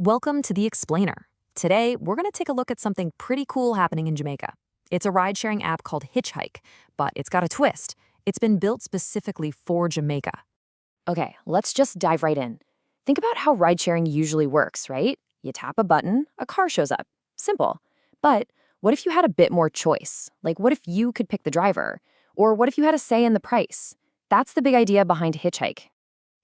Welcome to The Explainer. Today, we're going to take a look at something pretty cool happening in Jamaica. It's a ride-sharing app called Hitchhyke, but it's got a twist. It's been built specifically for Jamaica. Okay, let's just dive right in. Think about how ride-sharing usually works, right? You tap a button, a car shows up. Simple. But what if you had a bit more choice? Like, what if you could pick the driver? Or what if you had a say in the price? That's the big idea behind Hitchhyke.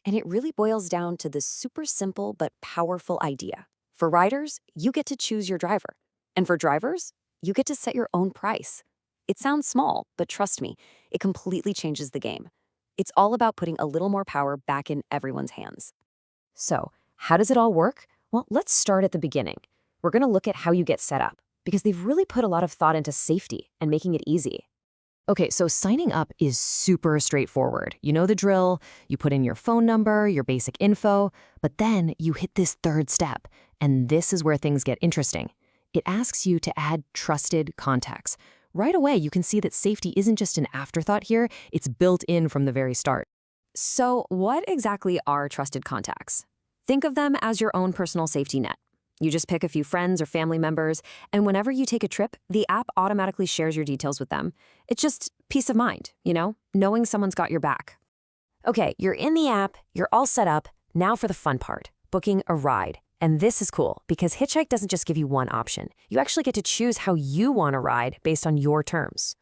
And it really boils down to this super simple but powerful idea. For riders, you get to choose your driver. And for drivers, you get to set your own price. It sounds small, but trust me, it completely changes the game. It's all about putting a little more power back in everyone's hands. So, how does it all work? Well, let's start at the beginning. We're going to look at how you get set up, because they've really put a lot of thought into safety and making it easy. Okay, so signing up is super straightforward. You know the drill. You put in your phone number, your basic info, but then you hit this third step, and this is where things get interesting. It asks you to add trusted contacts. Right away, you can see that safety isn't just an afterthought here, it's built in from the very start. So, what exactly are trusted contacts? Think of them as your own personal safety net. You just pick a few friends or family members, and whenever you take a trip, the app automatically shares your details with them. It's just peace of mind, knowing someone's got your back. Okay, you're in the app, you're all set up. Now for the fun part, booking a ride. And this is cool because Hitchhyke doesn't just give you one option. You actually get to choose how you want to ride based on your terms.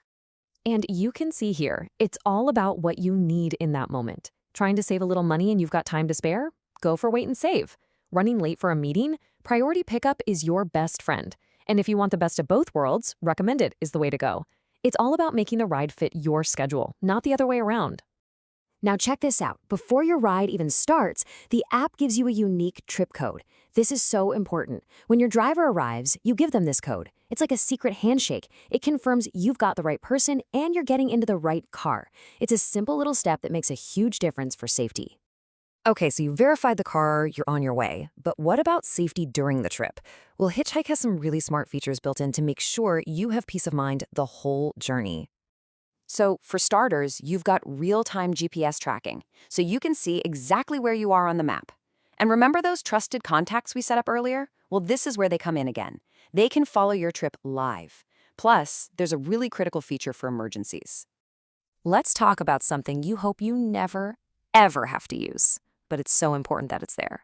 And you can see here, it's all about what you need in that moment. Trying to save a little money and you've got time to spare? Go for Wait and Save. Running late for a meeting? Priority Pickup is your best friend. And if you want the best of both worlds, Recommended is the way to go. It's all about making the ride fit your schedule, not the other way around. Now check this out. Before your ride even starts, the app gives you a unique trip code. This is so important. When your driver arrives, you give them this code. It's like a secret handshake. It confirms you've got the right person and you're getting into the right car. It's a simple little step that makes a huge difference for safety. Okay, so you verified the car, you're on your way. But what about safety during the trip? Well, Hitchhyke has some really smart features built in to make sure you have peace of mind the whole journey. So for starters, you've got real-time GPS tracking, so you can see exactly where you are on the map. And remember those trusted contacts we set up earlier? Well, this is where they come in again. They can follow your trip live. Plus, there's a really critical feature for emergencies. Let's talk about something you hope you never, ever have to use. But it's so important that it's there.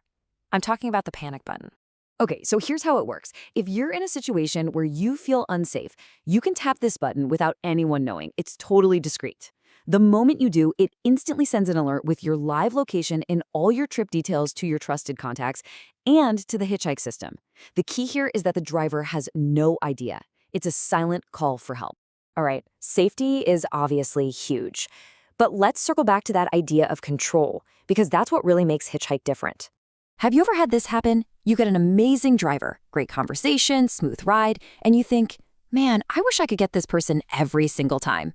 I'm talking about the panic button. Okay, so here's how it works. If you're in a situation where you feel unsafe, you can tap this button without anyone knowing. It's totally discreet. The moment you do, it instantly sends an alert with your live location and all your trip details to your trusted contacts and to the Hitchhyke system. The key here is that the driver has no idea. It's a silent call for help. All right, safety is obviously huge. But let's circle back to that idea of control, because that's what really makes Hitchhyke different. Have you ever had this happen? You get an amazing driver, great conversation, smooth ride, and you think, man, I wish I could get this person every single time.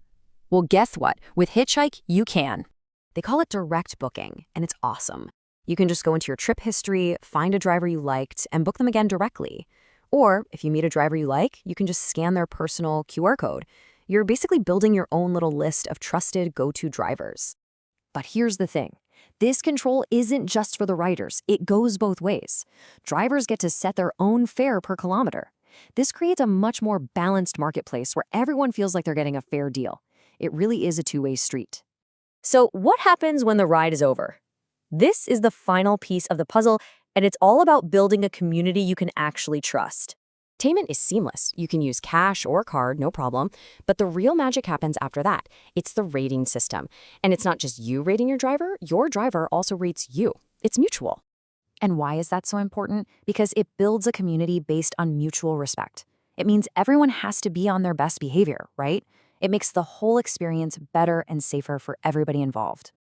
Well, guess what? With Hitchhyke, you can. They call it direct booking, and it's awesome. You can just go into your trip history, find a driver you liked, and book them again directly. Or if you meet a driver you like, you can just scan their personal QR code. You're basically building your own little list of trusted go-to drivers. But here's the thing. This control isn't just for the riders. It goes both ways. Drivers get to set their own fare per kilometer. This creates a much more balanced marketplace where everyone feels like they're getting a fair deal. It really is a two-way street. So what happens when the ride is over? This is the final piece of the puzzle, and it's all about building a community you can actually trust. Payment is seamless. You can use cash or card, no problem. But the real magic happens after that. It's the rating system. And it's not just you rating your driver also rates you. It's mutual. And why is that so important? Because it builds a community based on mutual respect. It means everyone has to be on their best behavior, right? It makes the whole experience better and safer for everybody involved.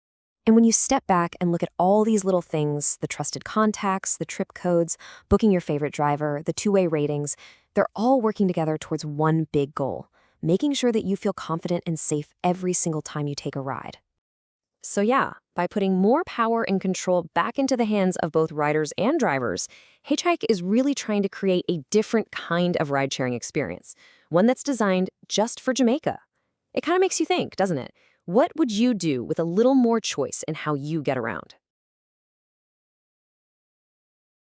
And when you step back and look at all these little things, the trusted contacts, the trip codes, booking your favorite driver, the two-way ratings, they're all working together towards one big goal, making sure that you feel confident and safe every single time you take a ride. So yeah, by putting more power and control back into the hands of both riders and drivers, Hitchhyke is really trying to create a different kind of ride-sharing experience, one that's designed just for Jamaica. It kind of makes you think, doesn't it? What would you do with a little more choice in how you get around?